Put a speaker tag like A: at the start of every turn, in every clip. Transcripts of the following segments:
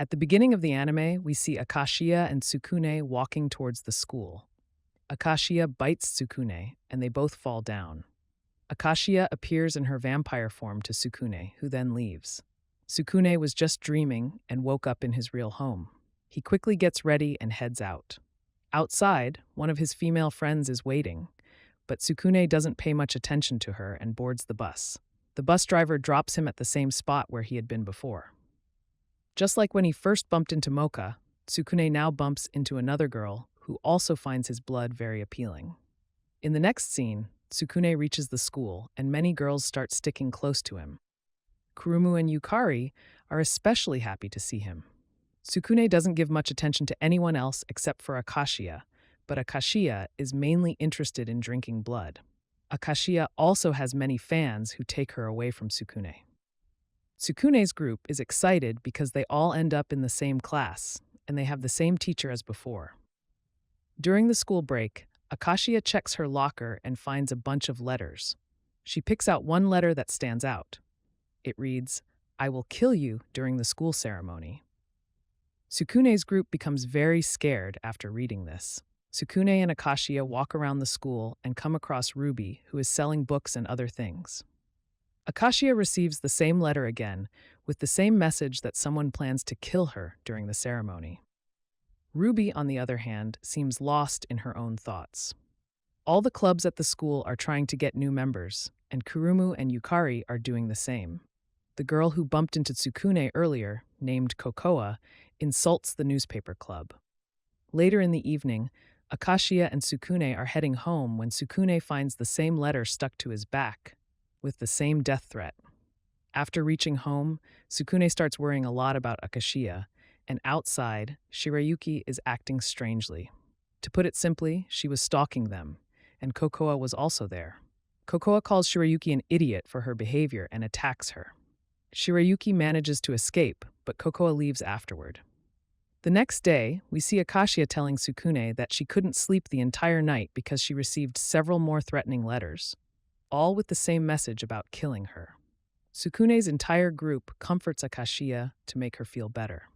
A: At the beginning of the anime, we see Akashiya and Tsukune walking towards the school. Akashiya bites Tsukune, and they both fall down. Akashiya appears in her vampire form to Tsukune, who then leaves. Tsukune was just dreaming and woke up in his real home. He quickly gets ready and heads out. Outside, one of his female friends is waiting, but Tsukune doesn't pay much attention to her and boards the bus. The bus driver drops him at the same spot where he had been before. Just like when he first bumped into Moka, Tsukune now bumps into another girl who also finds his blood very appealing. In the next scene, Tsukune reaches the school and many girls start sticking close to him. Kurumu and Yukari are especially happy to see him. Tsukune doesn't give much attention to anyone else except for Akashiya, but Akashiya is mainly interested in drinking blood. Akashiya also has many fans who take her away from Tsukune. Tsukune's group is excited because they all end up in the same class, and they have the same teacher as before. During the school break, Akashiya checks her locker and finds a bunch of letters. She picks out one letter that stands out. It reads, "I will kill you during the school ceremony." Tsukune's group becomes very scared after reading this. Tsukune and Akashiya walk around the school and come across Ruby, who is selling books and other things. Akashiya receives the same letter again, with the same message that someone plans to kill her during the ceremony. Ruby, on the other hand, seems lost in her own thoughts. All the clubs at the school are trying to get new members, and Kurumu and Yukari are doing the same. The girl who bumped into Tsukune earlier, named Kokoa, insults the newspaper club. Later in the evening, Akashiya and Tsukune are heading home when Tsukune finds the same letter stuck to his back, with the same death threat. After reaching home, Tsukune starts worrying a lot about Akashiya, and outside, Shirayuki is acting strangely. To put it simply, she was stalking them, and Kokoa was also there. Kokoa calls Shirayuki an idiot for her behavior and attacks her. Shirayuki manages to escape, but Kokoa leaves afterward. The next day, we see Akashiya telling Tsukune that she couldn't sleep the entire night because she received several more threatening letters, all with the same message about killing her. Tsukune's entire group comforts Akashiya to make her feel better.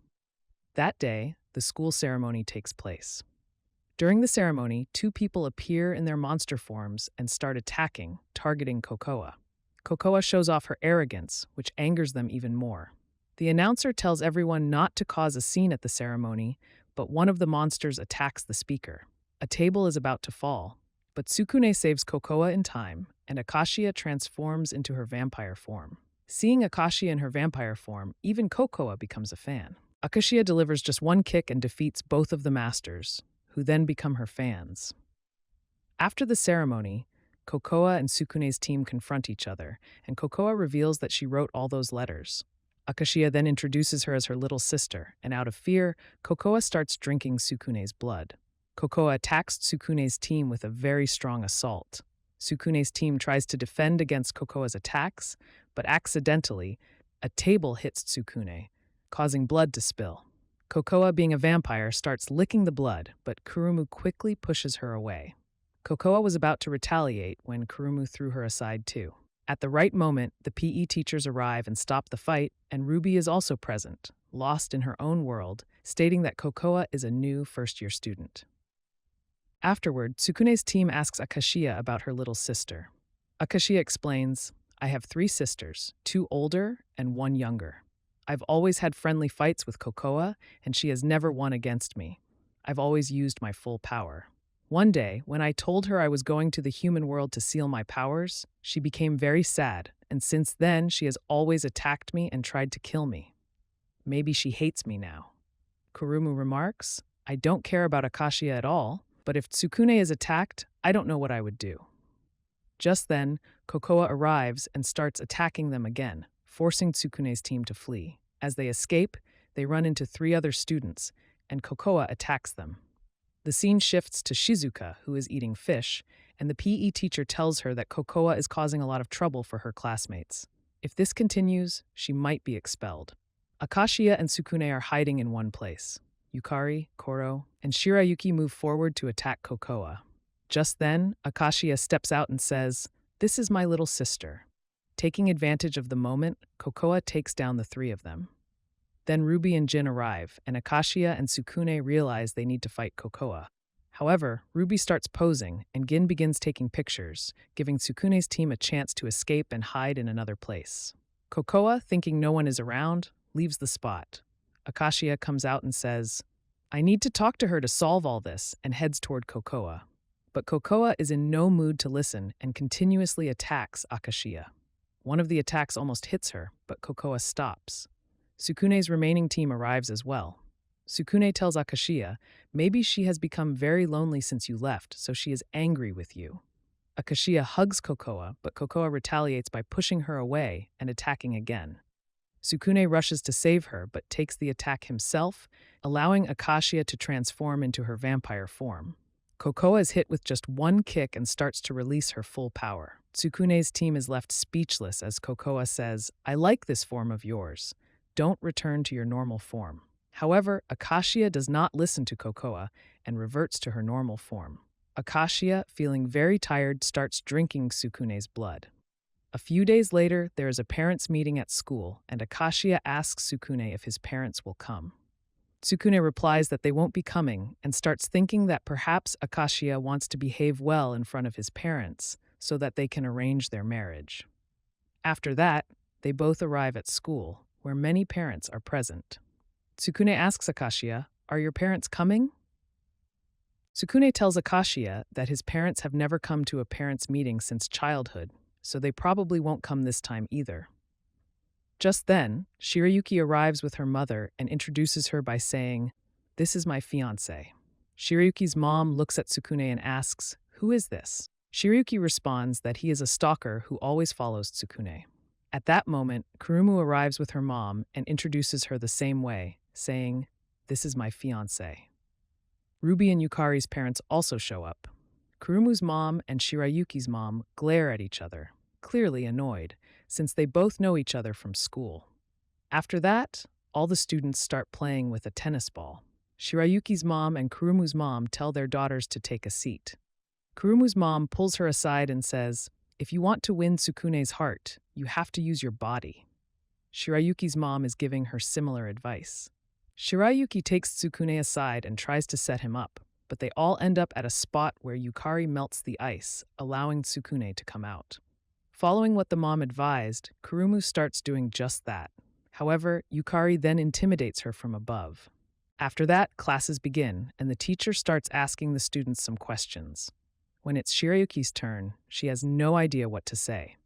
A: That day, the school ceremony takes place. During the ceremony, two people appear in their monster forms and start attacking, targeting Kokoa. Kokoa shows off her arrogance, which angers them even more. The announcer tells everyone not to cause a scene at the ceremony, but one of the monsters attacks the speaker. A table is about to fall, but Tsukune saves Kokoa in time, and Akashiya transforms into her vampire form. Seeing Akashiya in her vampire form, even Kokoa becomes a fan. Akashiya delivers just one kick and defeats both of the masters, who then become her fans. After the ceremony, Kokoa and Tsukune's team confront each other, and Kokoa reveals that she wrote all those letters. Akashiya then introduces her as her little sister, and out of fear, Kokoa starts drinking Tsukune's blood. Kokoa attacks Tsukune's team with a very strong assault. Tsukune's team tries to defend against Kokoa's attacks, but accidentally, a table hits Tsukune, causing blood to spill. Kokoa, being a vampire, starts licking the blood, but Kurumu quickly pushes her away. Kokoa was about to retaliate when Kurumu threw her aside too. At the right moment, the PE teachers arrive and stop the fight, and Ruby is also present, lost in her own world, stating that Kokoa is a new first-year student. Afterward, Tsukune's team asks Akashiya about her little sister. Akashiya explains, "I have 3 sisters, 2 older and 1 younger. I've always had friendly fights with Kokoa, and she has never won against me. I've always used my full power. One day, when I told her I was going to the human world to seal my powers, she became very sad, and since then she has always attacked me and tried to kill me. Maybe she hates me now." Kurumu remarks, "I don't care about Akashiya at all, but if Tsukune is attacked, I don't know what I would do." Just then, Kokoa arrives and starts attacking them again, forcing Tsukune's team to flee. As they escape, they run into 3 other students, and Kokoa attacks them. The scene shifts to Shizuka, who is eating fish, and the PE teacher tells her that Kokoa is causing a lot of trouble for her classmates. If this continues, she might be expelled. Akashiya and Tsukune are hiding in one place. Yukari, Koro, and Shirayuki move forward to attack Kokoa. Just then, Akashiya steps out and says, "This is my little sister." Taking advantage of the moment, Kokoa takes down the 3 of them. Then Ruby and Jin arrive, and Akashiya and Tsukune realize they need to fight Kokoa. However, Ruby starts posing, and Gin begins taking pictures, giving Tsukune's team a chance to escape and hide in another place. Kokoa, thinking no one is around, leaves the spot. Akashiya comes out and says, "I need to talk to her to solve all this," and heads toward Kokoa. But Kokoa is in no mood to listen and continuously attacks Akashiya. One of the attacks almost hits her, but Kokoa stops. Tsukune's remaining team arrives as well. Tsukune tells Akashiya, maybe she has become very lonely since you left, so she is angry with you. Akashiya hugs Kokoa, but Kokoa retaliates by pushing her away and attacking again. Tsukune rushes to save her, but takes the attack himself, allowing Akashiya to transform into her vampire form. Kokoa is hit with just one kick and starts to release her full power. Tsukune's team is left speechless as Kokoa says, "I like this form of yours. Don't return to your normal form." However, Akashiya does not listen to Kokoa and reverts to her normal form. Akashiya, feeling very tired, starts drinking Tsukune's blood. A few days later, there is a parents' meeting at school, and Akashiya asks Tsukune if his parents will come. Tsukune replies that they won't be coming and starts thinking that perhaps Akashiya wants to behave well in front of his parents so that they can arrange their marriage. After that, they both arrive at school, where many parents are present. Tsukune asks Akashiya, "Are your parents coming?" Tsukune tells Akashiya that his parents have never come to a parents' meeting since childhood, so they probably won't come this time either. Just then, Shirayuki arrives with her mother and introduces her by saying, "This is my fiancé." Shirayuki's mom looks at Tsukune and asks, "Who is this?" Shirayuki responds that he is a stalker who always follows Tsukune. At that moment, Kurumu arrives with her mom and introduces her the same way, saying, "This is my fiancé." Ruby and Yukari's parents also show up. Kurumu's mom and Shirayuki's mom glare at each other, clearly annoyed, since they both know each other from school. After that, all the students start playing with a tennis ball. Shirayuki's mom and Kurumu's mom tell their daughters to take a seat. Kurumu's mom pulls her aside and says, "If you want to win Tsukune's heart, you have to use your body." Shirayuki's mom is giving her similar advice. Shirayuki takes Tsukune aside and tries to set him up, but they all end up at a spot where Yukari melts the ice, allowing Tsukune to come out. Following what the mom advised, Kurumu starts doing just that. However, Yukari then intimidates her from above. After that, classes begin, and the teacher starts asking the students some questions. When it's Shirayuki's turn, she has no idea what to say.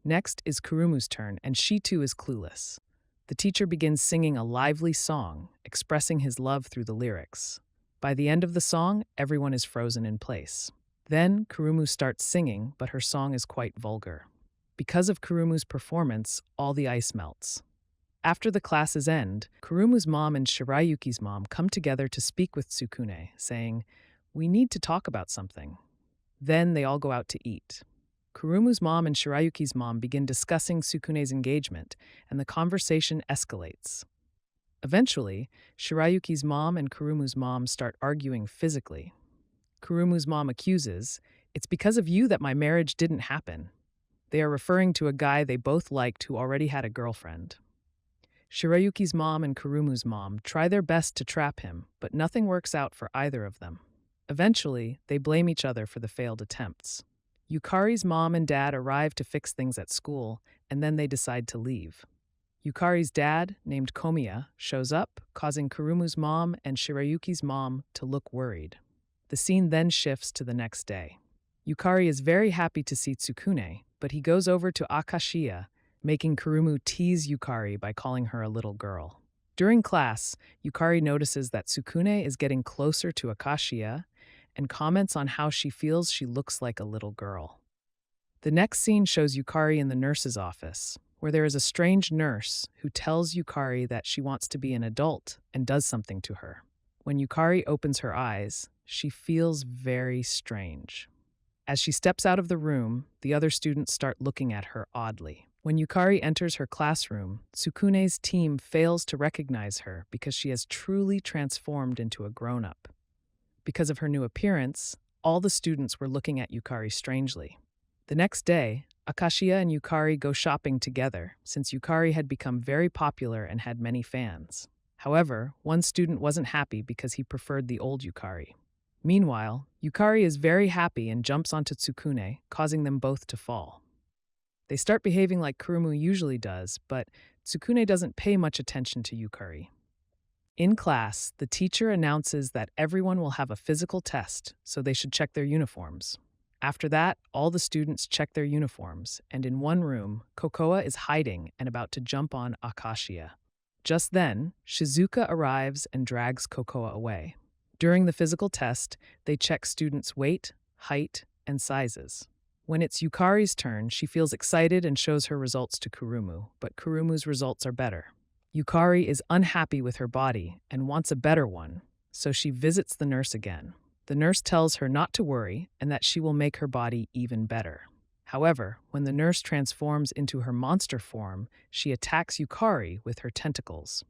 A: Next is Kurumu's turn, and she too is clueless. The teacher begins singing a lively song, expressing his love through the lyrics. By the end of the song, everyone is frozen in place. Then, Kurumu starts singing, but her song is quite vulgar. Because of Kurumu's performance, all the ice melts. After the classes end, Kurumu's mom and Shirayuki's mom come together to speak with Tsukune, saying, "We need to talk about something." Then they all go out to eat. Kurumu's mom and Shirayuki's mom begin discussing Tsukune's engagement, and the conversation escalates. Eventually, Shirayuki's mom and Kurumu's mom start arguing physically. Kurumu's mom accuses, "It's because of you that my marriage didn't happen." They are referring to a guy they both liked who already had a girlfriend. Shirayuki's mom and Kurumu's mom try their best to trap him, but nothing works out for either of them. Eventually, they blame each other for the failed attempts. Yukari's mom and dad arrive to fix things at school, and then they decide to leave. Yukari's dad, named Komiya, shows up, causing Kurumu's mom and Shirayuki's mom to look worried. The scene then shifts to the next day. Yukari is very happy to see Tsukune, but he goes over to Akashiya, making Kurumu tease Yukari by calling her a little girl. During class, Yukari notices that Tsukune is getting closer to Akashiya and comments on how she feels she looks like a little girl. The next scene shows Yukari in the nurse's office, where there is a strange nurse who tells Yukari that she wants to be an adult and does something to her. When Yukari opens her eyes, she feels very strange. As she steps out of the room, the other students start looking at her oddly. When Yukari enters her classroom, Tsukune's team fails to recognize her because she has truly transformed into a grown-up. Because of her new appearance, all the students were looking at Yukari strangely. The next day, Akashiya and Yukari go shopping together, since Yukari had become very popular and had many fans. However, one student wasn't happy because he preferred the old Yukari. Meanwhile, Yukari is very happy and jumps onto Tsukune, causing them both to fall. They start behaving like Kurumu usually does, but Tsukune doesn't pay much attention to Yukari. In class, the teacher announces that everyone will have a physical test, so they should check their uniforms. After that, all the students check their uniforms, and in one room, Kokoa is hiding and about to jump on Akashiya. Just then, Shizuka arrives and drags Kokoa away. During the physical test, they check students' weight, height, and sizes. When it's Yukari's turn, she feels excited and shows her results to Kurumu, but Kurumu's results are better. Yukari is unhappy with her body and wants a better one, so she visits the nurse again. The nurse tells her not to worry and that she will make her body even better. However, when the nurse transforms into her monster form, she attacks Yukari with her tentacles.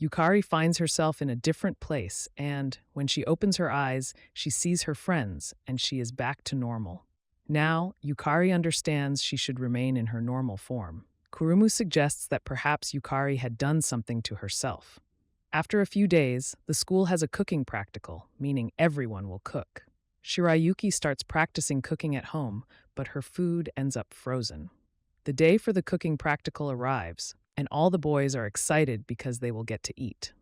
A: Yukari finds herself in a different place and, when she opens her eyes, she sees her friends and she is back to normal. Now, Yukari understands she should remain in her normal form. Kurumu suggests that perhaps Yukari had done something to herself. After a few days, the school has a cooking practical, meaning everyone will cook. Shirayuki starts practicing cooking at home, but her food ends up frozen. The day for the cooking practical arrives, and all the boys are excited because they will get to eat.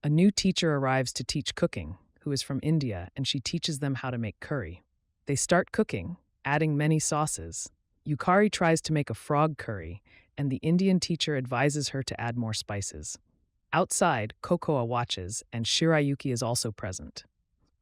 A: A new teacher arrives to teach cooking, who is from India, and she teaches them how to make curry. They start cooking, adding many sauces. Yukari tries to make a frog curry, and the Indian teacher advises her to add more spices. Outside, Kokoa watches, and Shirayuki is also present.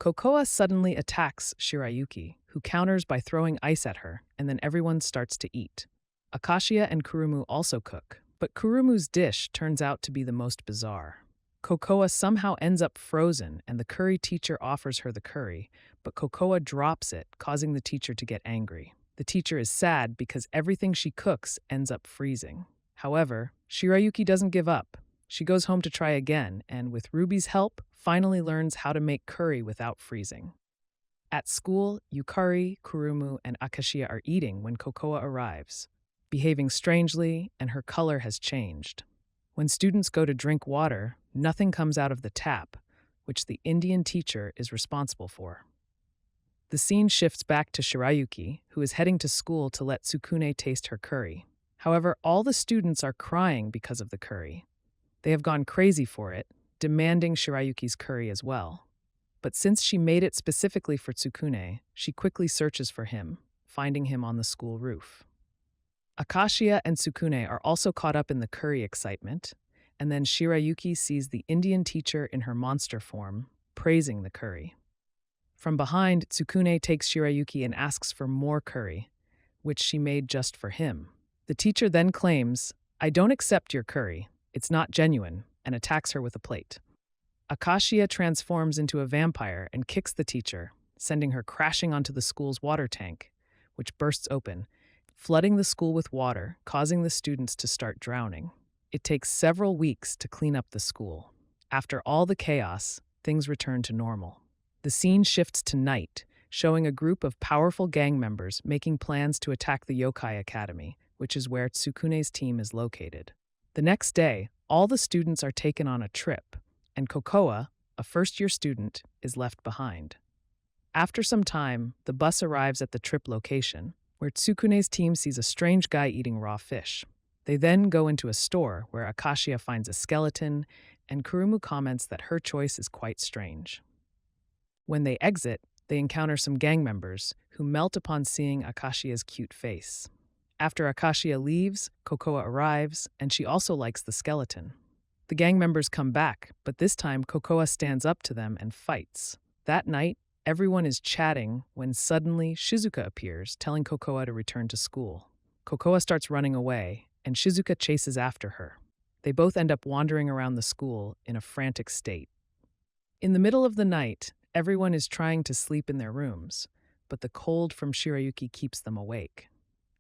A: Kokoa suddenly attacks Shirayuki, who counters by throwing ice at her, and then everyone starts to eat. Akashiya and Kurumu also cook, but Kurumu's dish turns out to be the most bizarre. Kokoa somehow ends up frozen, and the curry teacher offers her the curry, but Kokoa drops it, causing the teacher to get angry. The teacher is sad because everything she cooks ends up freezing. However, Shirayuki doesn't give up. She goes home to try again, and with Ruby's help, finally learns how to make curry without freezing. At school, Yukari, Kurumu, and Akashiya are eating when Kokoa arrives, behaving strangely, and her color has changed. When students go to drink water, nothing comes out of the tap, which the Indian teacher is responsible for. The scene shifts back to Shirayuki, who is heading to school to let Tsukune taste her curry. However, all the students are crying because of the curry. They have gone crazy for it, demanding Shirayuki's curry as well. But since she made it specifically for Tsukune, she quickly searches for him, finding him on the school roof. Akashiya and Tsukune are also caught up in the curry excitement, and then Shirayuki sees the Indian teacher in her monster form, praising the curry. From behind, Tsukune takes Shirayuki and asks for more curry, which she made just for him. The teacher then claims, "I don't accept your curry. It's not genuine," and attacks her with a plate. Akashiya transforms into a vampire and kicks the teacher, sending her crashing onto the school's water tank, which bursts open, flooding the school with water, causing the students to start drowning. It takes several weeks to clean up the school. After all the chaos, things return to normal. The scene shifts to night, showing a group of powerful gang members making plans to attack the Yokai Academy, which is where Tsukune's team is located. The next day, all the students are taken on a trip, and Kokoa, a first-year student, is left behind. After some time, the bus arrives at the trip location, where Tsukune's team sees a strange guy eating raw fish. They then go into a store where Akashiya finds a skeleton, and Kurumu comments that her choice is quite strange. When they exit, they encounter some gang members who melt upon seeing Akashiya's cute face. After Akashiya leaves, Kokoa arrives, and she also likes the skeleton. The gang members come back, but this time Kokoa stands up to them and fights. That night, everyone is chatting when suddenly Shizuka appears, telling Kokoa to return to school. Kokoa starts running away, and Shizuka chases after her. They both end up wandering around the school in a frantic state. In the middle of the night, everyone is trying to sleep in their rooms, but the cold from Shirayuki keeps them awake.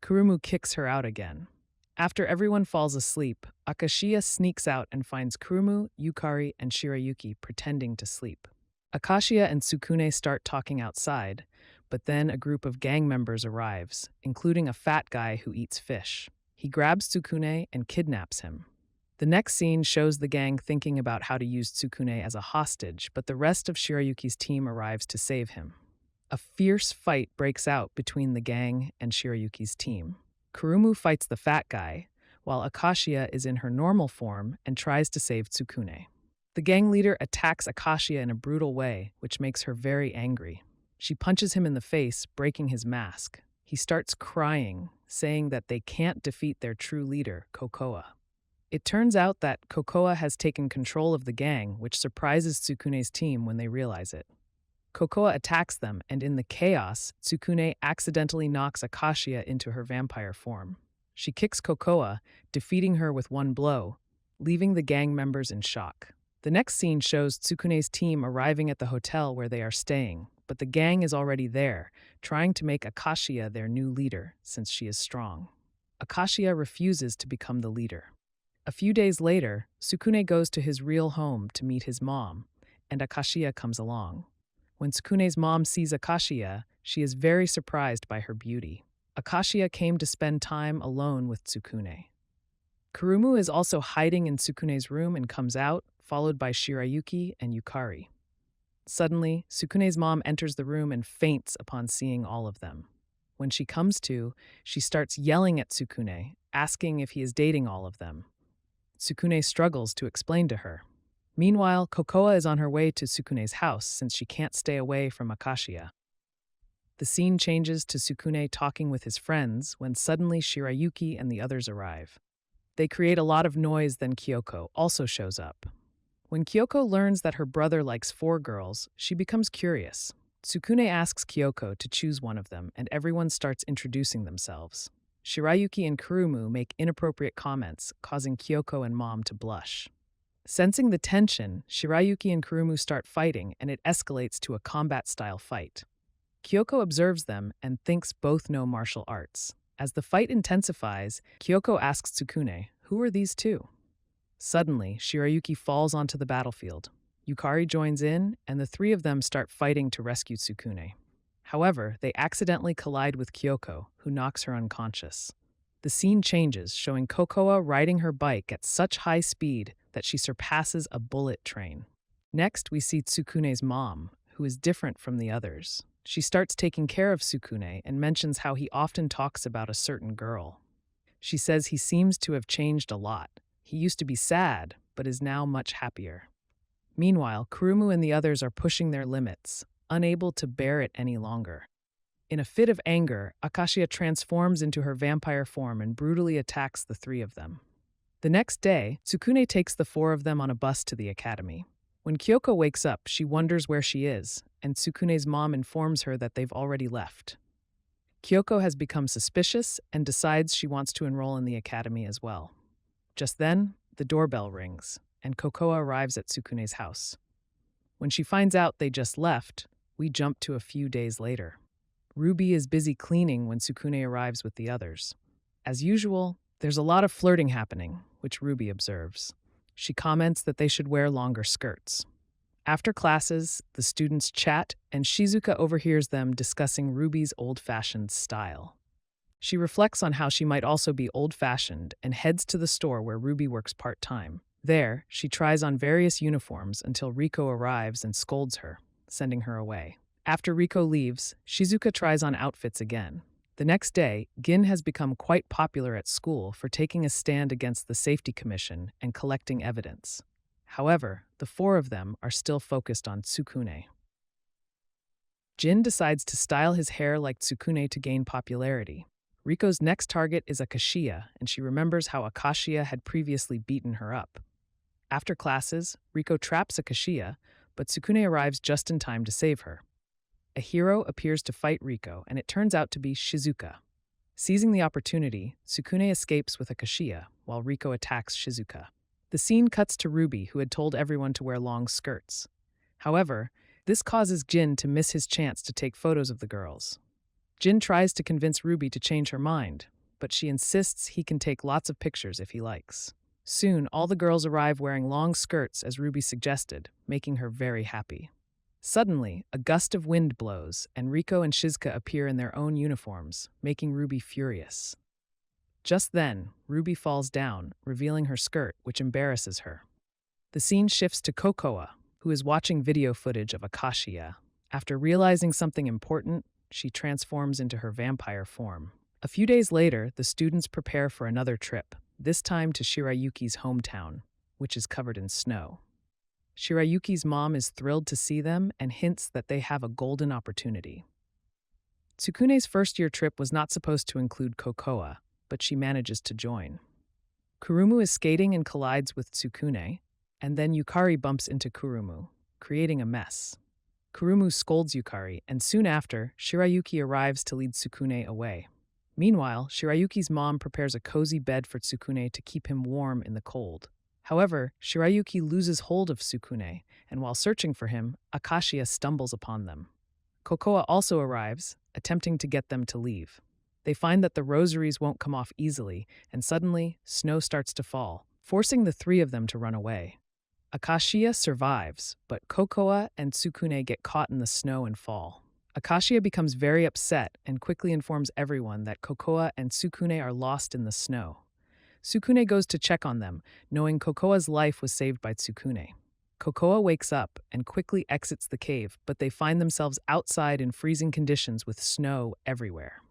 A: Kurumu kicks her out again. After everyone falls asleep, Akashiya sneaks out and finds Kurumu, Yukari, and Shirayuki pretending to sleep. Akashiya and Tsukune start talking outside, but then a group of gang members arrives, including a fat guy who eats fish. He grabs Tsukune and kidnaps him. The next scene shows the gang thinking about how to use Tsukune as a hostage, but the rest of Shirayuki's team arrives to save him. A fierce fight breaks out between the gang and Shirayuki's team. Kurumu fights the fat guy, while Akashiya is in her normal form and tries to save Tsukune. The gang leader attacks Akashiya in a brutal way, which makes her very angry. She punches him in the face, breaking his mask. He starts crying, saying that they can't defeat their true leader, Kokoa. It turns out that Kokoa has taken control of the gang, which surprises Tsukune's team when they realize it. Kokoa attacks them, and in the chaos, Tsukune accidentally knocks Akashiya into her vampire form. She kicks Kokoa, defeating her with one blow, leaving the gang members in shock. The next scene shows Tsukune's team arriving at the hotel where they are staying, but the gang is already there, trying to make Akashiya their new leader, since she is strong. Akashiya refuses to become the leader. A few days later, Tsukune goes to his real home to meet his mom, and Akashiya comes along. When Tsukune's mom sees Akashiya, she is very surprised by her beauty. Akashiya came to spend time alone with Tsukune. Kurumu is also hiding in Tsukune's room and comes out, followed by Shirayuki and Yukari. Suddenly, Tsukune's mom enters the room and faints upon seeing all of them. When she comes to, she starts yelling at Tsukune, asking if he is dating all of them. Tsukune struggles to explain to her. Meanwhile, Kokoa is on her way to Tsukune's house since she can't stay away from Akashiya. The scene changes to Tsukune talking with his friends when suddenly Shirayuki and the others arrive. They create a lot of noise, then Kyoko also shows up. When Kyoko learns that her brother likes 4 girls, she becomes curious. Tsukune asks Kyoko to choose one of them, and everyone starts introducing themselves. Shirayuki and Kurumu make inappropriate comments, causing Kyoko and Mom to blush. Sensing the tension, Shirayuki and Kurumu start fighting, and it escalates to a combat-style fight. Kyoko observes them and thinks both know martial arts. As the fight intensifies, Kyoko asks Tsukune, "Who are these two?" Suddenly, Shirayuki falls onto the battlefield. Yukari joins in, and the 3 of them start fighting to rescue Tsukune. However, they accidentally collide with Kyoko, who knocks her unconscious. The scene changes, showing Kokoa riding her bike at such high speed that she surpasses a bullet train. Next, we see Tsukune's mom, who is different from the others. She starts taking care of Tsukune and mentions how he often talks about a certain girl. She says he seems to have changed a lot. He used to be sad, but is now much happier. Meanwhile, Kurumu and the others are pushing their limits, unable to bear it any longer. In a fit of anger, Akashiya transforms into her vampire form and brutally attacks the 3 of them. The next day, Tsukune takes the 4 of them on a bus to the academy. When Kyoko wakes up, she wonders where she is, and Tsukune's mom informs her that they've already left. Kyoko has become suspicious and decides she wants to enroll in the academy as well. Just then, the doorbell rings, and Kokoa arrives at Tsukune's house. When she finds out they just left, we jump to a few days later. Ruby is busy cleaning when Tsukune arrives with the others. As usual, there's a lot of flirting happening, which Ruby observes. She comments that they should wear longer skirts. After classes, the students chat, and Shizuka overhears them discussing Ruby's old-fashioned style. She reflects on how she might also be old-fashioned and heads to the store where Ruby works part-time. There, she tries on various uniforms until Riko arrives and scolds her, sending her away. After Riko leaves, Shizuka tries on outfits again. The next day, Gin has become quite popular at school for taking a stand against the Safety Commission and collecting evidence. However, the 4 of them are still focused on Tsukune. Gin decides to style his hair like Tsukune to gain popularity. Riko's next target is Akashiya, and she remembers how Akashiya had previously beaten her up. After classes, Riko traps Akashiya, but Tsukune arrives just in time to save her. A hero appears to fight Riko, and it turns out to be Shizuka. Seizing the opportunity, Tsukune escapes with Akashiya, while Riko attacks Shizuka. The scene cuts to Ruby, who had told everyone to wear long skirts. However, this causes Jin to miss his chance to take photos of the girls. Jin tries to convince Ruby to change her mind, but she insists he can take lots of pictures if he likes. Soon, all the girls arrive wearing long skirts as Ruby suggested, making her very happy. Suddenly, a gust of wind blows, and Riko and Shizuka appear in their own uniforms, making Ruby furious. Just then, Ruby falls down, revealing her skirt, which embarrasses her. The scene shifts to Kokoa, who is watching video footage of Akashiya. After realizing something important, she transforms into her vampire form. A few days later, the students prepare for another trip, this time to Shirayuki's hometown, which is covered in snow. Shirayuki's mom is thrilled to see them and hints that they have a golden opportunity. Tsukune's first-year trip was not supposed to include Kokoa, but she manages to join. Kurumu is skating and collides with Tsukune, and then Yukari bumps into Kurumu, creating a mess. Kurumu scolds Yukari, and soon after, Shirayuki arrives to lead Tsukune away. Meanwhile, Shirayuki's mom prepares a cozy bed for Tsukune to keep him warm in the cold. However, Shirayuki loses hold of Tsukune, and while searching for him, Akashiya stumbles upon them. Kokoa also arrives, attempting to get them to leave. They find that the rosaries won't come off easily, and suddenly, snow starts to fall, forcing the three of them to run away. Akashiya survives, but Kokoa and Tsukune get caught in the snow and fall. Akashiya becomes very upset and quickly informs everyone that Kokoa and Tsukune are lost in the snow. Tsukune goes to check on them, knowing Kokoa's life was saved by Tsukune. Kokoa wakes up and quickly exits the cave, but they find themselves outside in freezing conditions with snow everywhere.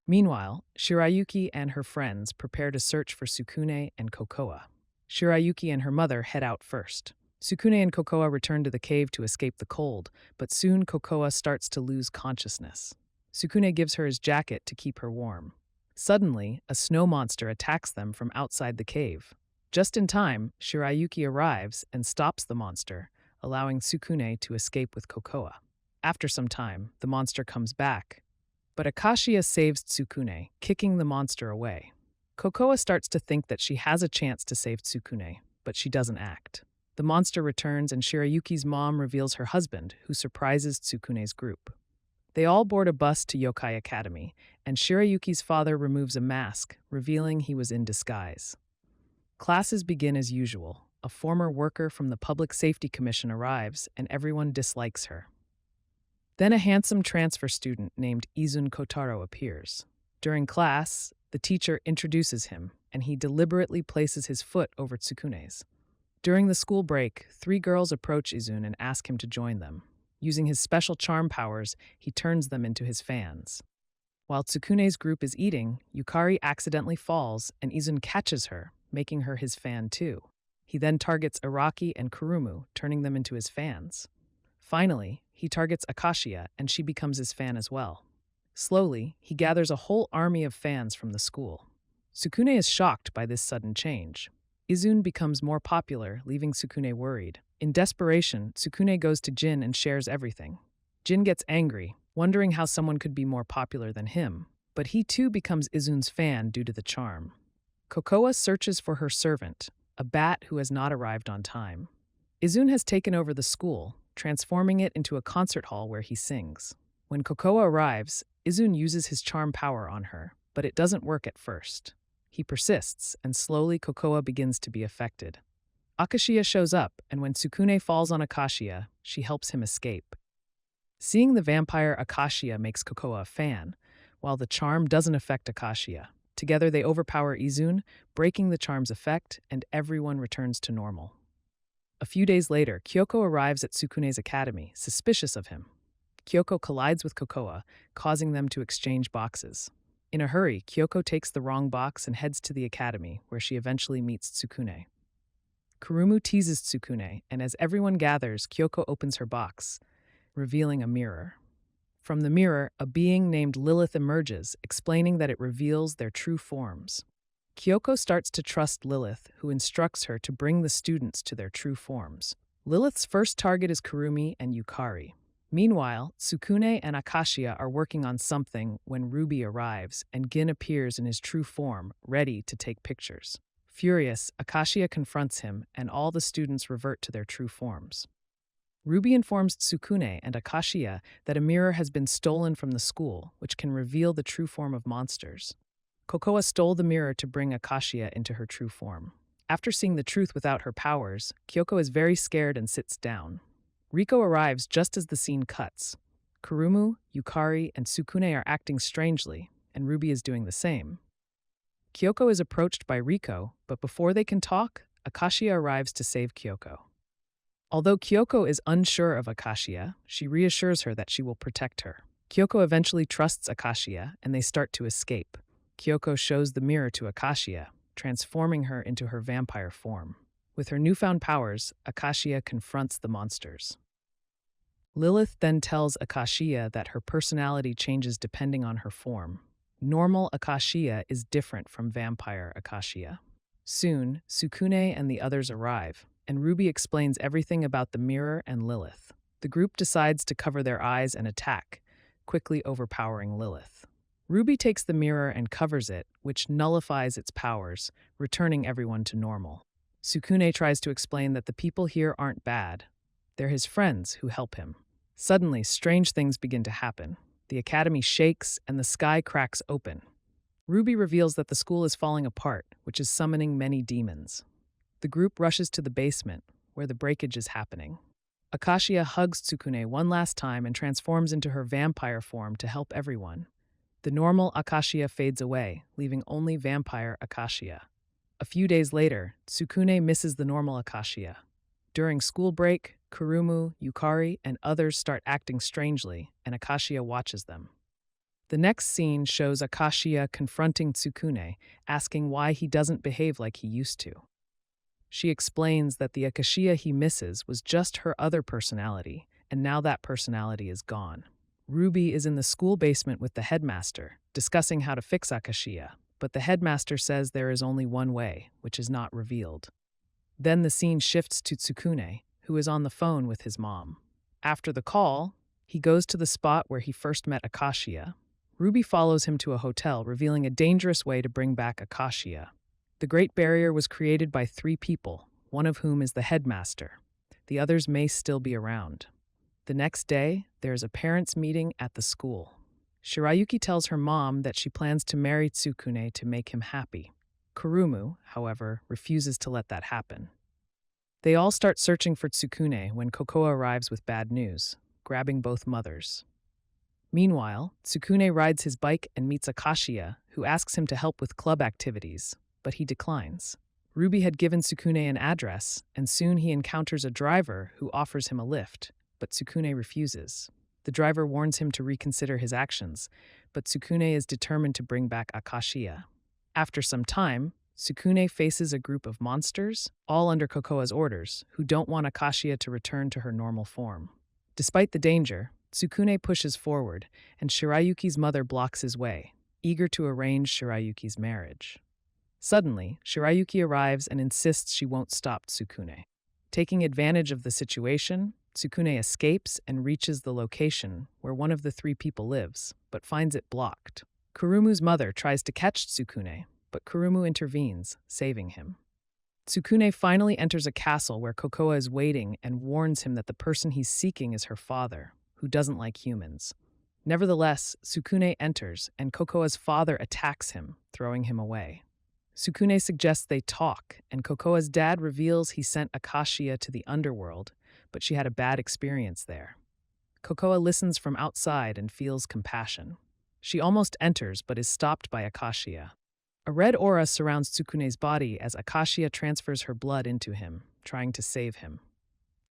A: Meanwhile, Shirayuki and her friends prepare to search for Tsukune and Kokoa. Shirayuki and her mother head out first. Tsukune and Kokoa return to the cave to escape the cold, but soon Kokoa starts to lose consciousness. Tsukune gives her his jacket to keep her warm. Suddenly, a snow monster attacks them from outside the cave. Just in time, Shirayuki arrives and stops the monster, allowing Tsukune to escape with Kokoa. After some time, the monster comes back, but Akashiya saves Tsukune, kicking the monster away. Kokoa starts to think that she has a chance to save Tsukune, but she doesn't act. The monster returns and Shirayuki's mom reveals her husband, who surprises Tsukune's group. They all board a bus to Yokai Academy, and Shirayuki's father removes a mask, revealing he was in disguise. Classes begin as usual. A former worker from the Public Safety Commission arrives, and everyone dislikes her. Then a handsome transfer student named Izun Kotaro appears. During class, the teacher introduces him, and he deliberately places his foot over Tsukune's. During the school break, 3 girls approach Izun and ask him to join them. Using his special charm powers, he turns them into his fans. While Tsukune's group is eating, Yukari accidentally falls, and Izun catches her, making her his fan too. He then targets Araki and Kurumu, turning them into his fans. Finally, he targets Akashiya, and she becomes his fan as well. Slowly, he gathers a whole army of fans from the school. Tsukune is shocked by this sudden change. Izun becomes more popular, leaving Tsukune worried. In desperation, Tsukune goes to Jin and shares everything. Jin gets angry, wondering how someone could be more popular than him, but he too becomes Izun's fan due to the charm. Kokoa searches for her servant, a bat who has not arrived on time. Izun has taken over the school, transforming it into a concert hall where he sings. When Kokoa arrives, Izun uses his charm power on her, but it doesn't work at first. He persists, and slowly Kokoa begins to be affected. Akashiya shows up, and when Tsukune falls on Akashiya, she helps him escape. Seeing the vampire Akashiya makes Kokoa a fan, while the charm doesn't affect Akashiya. Together they overpower Izun, breaking the charm's effect, and everyone returns to normal. A few days later, Kyoko arrives at Tsukune's academy, suspicious of him. Kyoko collides with Kokoa, causing them to exchange boxes. In a hurry, Kyoko takes the wrong box and heads to the academy, where she eventually meets Tsukune. Kurumu teases Tsukune, and as everyone gathers, Kyoko opens her box, revealing a mirror. From the mirror, a being named Lilith emerges, explaining that it reveals their true forms. Kyoko starts to trust Lilith, who instructs her to bring the students to their true forms. Lilith's first target is Kurumi and Yukari. Meanwhile, Tsukune and Akashiya are working on something when Ruby arrives and Gin appears in his true form, ready to take pictures. Furious, Akashiya confronts him, and all the students revert to their true forms. Ruby informs Tsukune and Akashiya that a mirror has been stolen from the school, which can reveal the true form of monsters. Kokoa stole the mirror to bring Akashiya into her true form. After seeing the truth without her powers, Kyoko is very scared and sits down. Riko arrives just as the scene cuts. Kurumu, Yukari, and Tsukune are acting strangely, and Ruby is doing the same. Kyoko is approached by Riko, but before they can talk, Akashiya arrives to save Kyoko. Although Kyoko is unsure of Akashiya, she reassures her that she will protect her. Kyoko eventually trusts Akashiya, and they start to escape. Kyoko shows the mirror to Akashiya, transforming her into her vampire form. With her newfound powers, Akashiya confronts the monsters. Lilith then tells Akashiya that her personality changes depending on her form. Normal Akashiya is different from vampire Akashiya. Soon, Tsukune and the others arrive, and Ruby explains everything about the mirror and Lilith. The group decides to cover their eyes and attack, quickly overpowering Lilith. Ruby takes the mirror and covers it, which nullifies its powers, returning everyone to normal. Tsukune tries to explain that the people here aren't bad. They're his friends who help him. Suddenly, strange things begin to happen. The academy shakes and the sky cracks open. Ruby reveals that the school is falling apart, which is summoning many demons. The group rushes to the basement, where the breakage is happening. Akashiya hugs Tsukune one last time and transforms into her vampire form to help everyone. The normal Akashiya fades away, leaving only vampire Akashiya. A few days later, Tsukune misses the normal Akashiya. During school break, Kurumu, Yukari, and others start acting strangely, and Akashiya watches them. The next scene shows Akashiya confronting Tsukune, asking why he doesn't behave like he used to. She explains that the Akashiya he misses was just her other personality, and now that personality is gone. Ruby is in the school basement with the headmaster, discussing how to fix Akashiya, but the headmaster says there is only one way, which is not revealed. Then the scene shifts to Tsukune, who is on the phone with his mom. After the call, he goes to the spot where he first met Akashiya. Ruby follows him to a hotel, revealing a dangerous way to bring back Akashiya. The Great Barrier was created by 3 people, one of whom is the headmaster. The others may still be around. The next day, there is a parents' meeting at the school. Shirayuki tells her mom that she plans to marry Tsukune to make him happy. Kurumu, however, refuses to let that happen. They all start searching for Tsukune when Kokoa arrives with bad news, grabbing both mothers. Meanwhile, Tsukune rides his bike and meets Akashiya, who asks him to help with club activities, but he declines. Ruby had given Tsukune an address, and soon he encounters a driver who offers him a lift, but Tsukune refuses. The driver warns him to reconsider his actions, but Tsukune is determined to bring back Akashiya. After some time, Tsukune faces a group of monsters, all under Kokoa's orders, who don't want Akashiya to return to her normal form. Despite the danger, Tsukune pushes forward, and Shirayuki's mother blocks his way, eager to arrange Shirayuki's marriage. Suddenly, Shirayuki arrives and insists she won't stop Tsukune. Taking advantage of the situation, Tsukune escapes and reaches the location where one of the 3 people lives, but finds it blocked. Kurumu's mother tries to catch Tsukune, but Kurumu intervenes, saving him. Tsukune finally enters a castle where Kokoa is waiting and warns him that the person he's seeking is her father, who doesn't like humans. Nevertheless, Tsukune enters, and Kokoa's father attacks him, throwing him away. Tsukune suggests they talk, and Kokoa's dad reveals he sent Akashiya to the underworld, but she had a bad experience there. Kokoa listens from outside and feels compassion. She almost enters, but is stopped by Akashiya. A red aura surrounds Tsukune's body as Akashiya transfers her blood into him, trying to save him.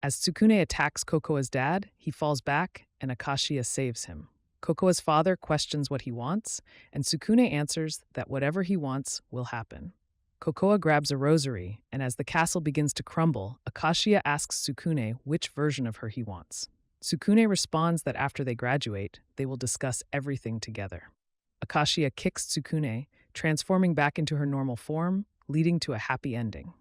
A: As Tsukune attacks Kokoa's dad, he falls back, and Akashiya saves him. Kokoa's father questions what he wants, and Tsukune answers that whatever he wants will happen. Kokoa grabs a rosary, and as the castle begins to crumble, Akashiya asks Tsukune which version of her he wants. Tsukune responds that after they graduate, they will discuss everything together. Akashiya kicks Tsukune, transforming back into her normal form, leading to a happy ending.